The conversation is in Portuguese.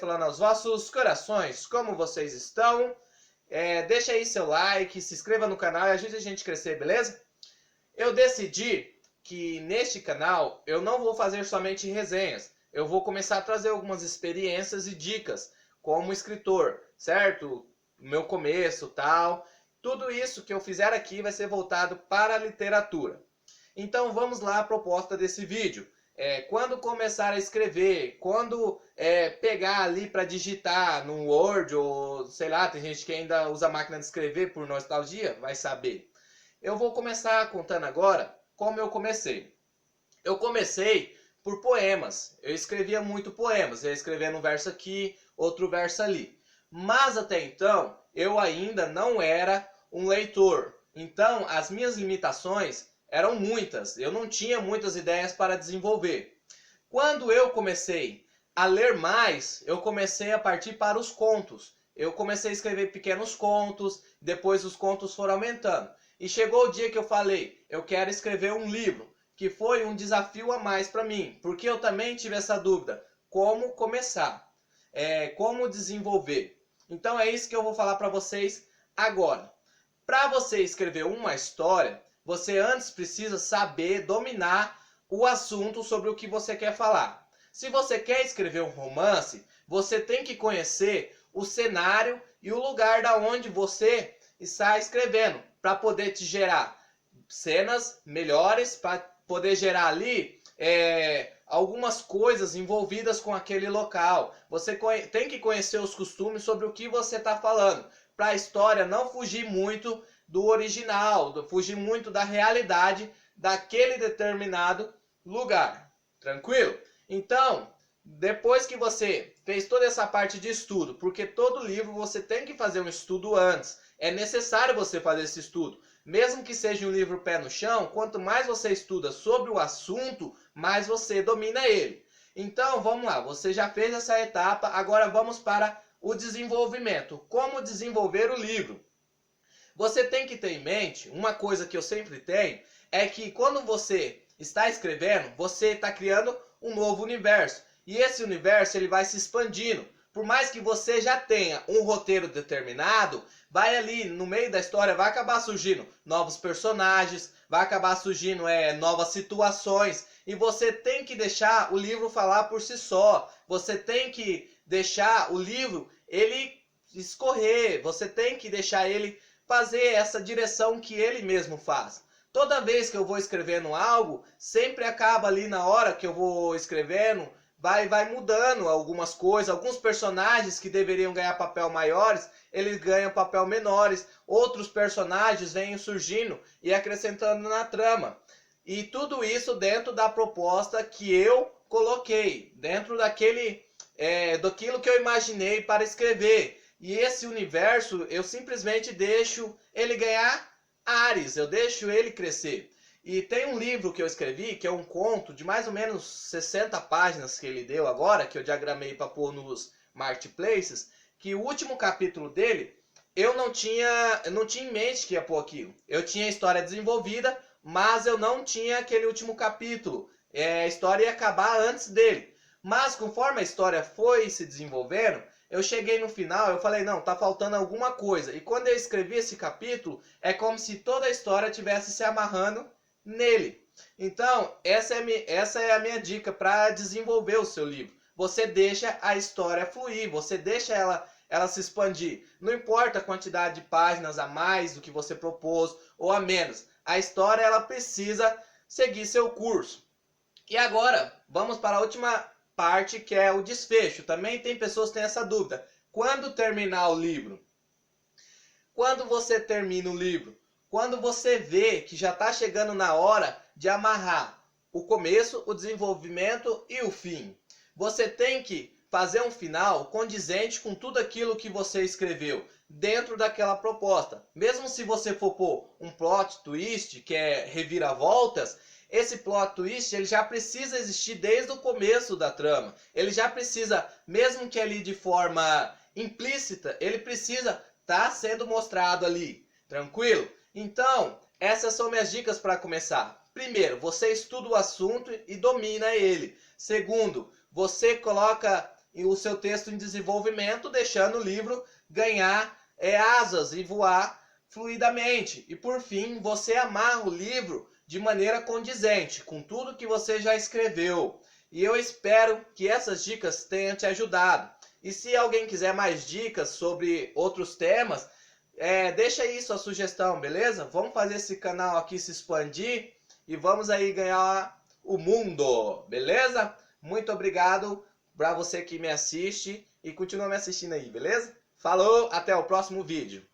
falando aos vossos corações, como vocês estão? Deixa aí seu like, se inscreva no canal e ajude a gente a crescer, beleza? Eu decidi que neste canal eu não vou fazer somente resenhas. Eu vou começar a trazer algumas experiências e dicas como escritor, certo? Meu começo, tal. Tudo isso que eu fizer aqui vai ser voltado para a literatura. Então vamos lá à proposta desse vídeo. Quando começar a escrever, quando pegar ali para digitar no Word ou sei lá, tem gente que ainda usa a máquina de escrever por nostalgia, vai saber. Eu vou começar contando agora como eu comecei. Eu comecei por poemas. Eu escrevia muito poemas. Eu escrevia um verso aqui, outro verso ali. Mas até então, eu ainda não era um leitor. Então, as minhas limitações eram muitas. Eu não tinha muitas ideias para desenvolver. Quando eu comecei a ler mais, eu comecei a partir para os contos. Eu comecei a escrever pequenos contos, depois os contos foram aumentando. E chegou o dia que eu falei, eu quero escrever um livro, que foi um desafio a mais para mim, porque eu também tive essa dúvida, como começar, como desenvolver. Então é isso que eu vou falar para vocês agora. Para você escrever uma história, você antes precisa saber dominar o assunto sobre o que você quer falar. Se você quer escrever um romance, você tem que conhecer o cenário e o lugar da onde você está escrevendo, para poder te gerar cenas melhores, para poder gerar ali algumas coisas envolvidas com aquele local. Você tem que conhecer os costumes sobre o que você está falando, para a história não fugir muito do original, fugir muito da realidade daquele determinado lugar. Tranquilo? Então, depois que você fez toda essa parte de estudo, porque todo livro você tem que fazer um estudo antes. É necessário você fazer esse estudo. Mesmo que seja um livro pé no chão, quanto mais você estuda sobre o assunto, mais você domina ele. Então, vamos lá. Você já fez essa etapa, agora vamos para o desenvolvimento. Como desenvolver o livro? Você tem que ter em mente, uma coisa que eu sempre tenho, é que quando você está escrevendo, você está criando um novo universo. E esse universo ele vai se expandindo. Por mais que você já tenha um roteiro determinado, vai ali no meio da história, vai acabar surgindo novos personagens, vai acabar surgindo novas situações. E você tem que deixar o livro falar por si só. Você tem que deixar o livro ele escorrer. Você tem que deixar ele fazer essa direção que ele mesmo faz. Toda vez que eu vou escrevendo algo, sempre acaba ali na hora que eu vou escrevendo, vai mudando algumas coisas. Alguns personagens que deveriam ganhar papel maiores, eles ganham papel menores. Outros personagens vêm surgindo e acrescentando na trama. E tudo isso dentro da proposta que eu coloquei, dentro daquilo que eu imaginei para escrever. E esse universo, eu simplesmente deixo ele ganhar ares, eu deixo ele crescer. E tem um livro que eu escrevi, que é um conto de mais ou menos 60 páginas que ele deu agora, que eu diagramei para pôr nos marketplaces, que o último capítulo dele, eu não tinha em mente que ia pôr aquilo. Eu tinha a história desenvolvida, mas eu não tinha aquele último capítulo. A história ia acabar antes dele. Mas conforme a história foi se desenvolvendo, eu cheguei no final, eu falei, não, tá faltando alguma coisa. E quando eu escrevi esse capítulo, é como se toda a história tivesse se amarrando nele. Então, essa é a minha dica para desenvolver o seu livro. Você deixa a história fluir, você deixa ela se expandir. Não importa a quantidade de páginas a mais do que você propôs ou a menos. A história ela precisa seguir seu curso. E agora, vamos para a última parte, que é o desfecho. Também tem pessoas que têm essa dúvida. Quando terminar o livro? Quando você termina o livro? Quando você vê que já está chegando na hora de amarrar o começo, o desenvolvimento e o fim. Você tem que fazer um final condizente com tudo aquilo que você escreveu dentro daquela proposta. Mesmo se você for pôr um plot twist, que é reviravoltas, esse plot twist ele já precisa existir desde o começo da trama. Ele já precisa, mesmo que ali de forma implícita, ele precisa estar sendo mostrado ali. Tranquilo? Então, essas são minhas dicas para começar. Primeiro, você estuda o assunto e domina ele. Segundo, você coloca o seu texto em desenvolvimento, deixando o livro ganhar asas e voar fluidamente. E por fim, você amarra o livro de maneira condizente com tudo que você já escreveu. E eu espero que essas dicas tenham te ajudado. E se alguém quiser mais dicas sobre outros temas, deixa aí sua sugestão, beleza? Vamos fazer esse canal aqui se expandir e vamos aí ganhar o mundo, beleza? Muito obrigado para você que me assiste e continua me assistindo aí, beleza? Falou, até o próximo vídeo.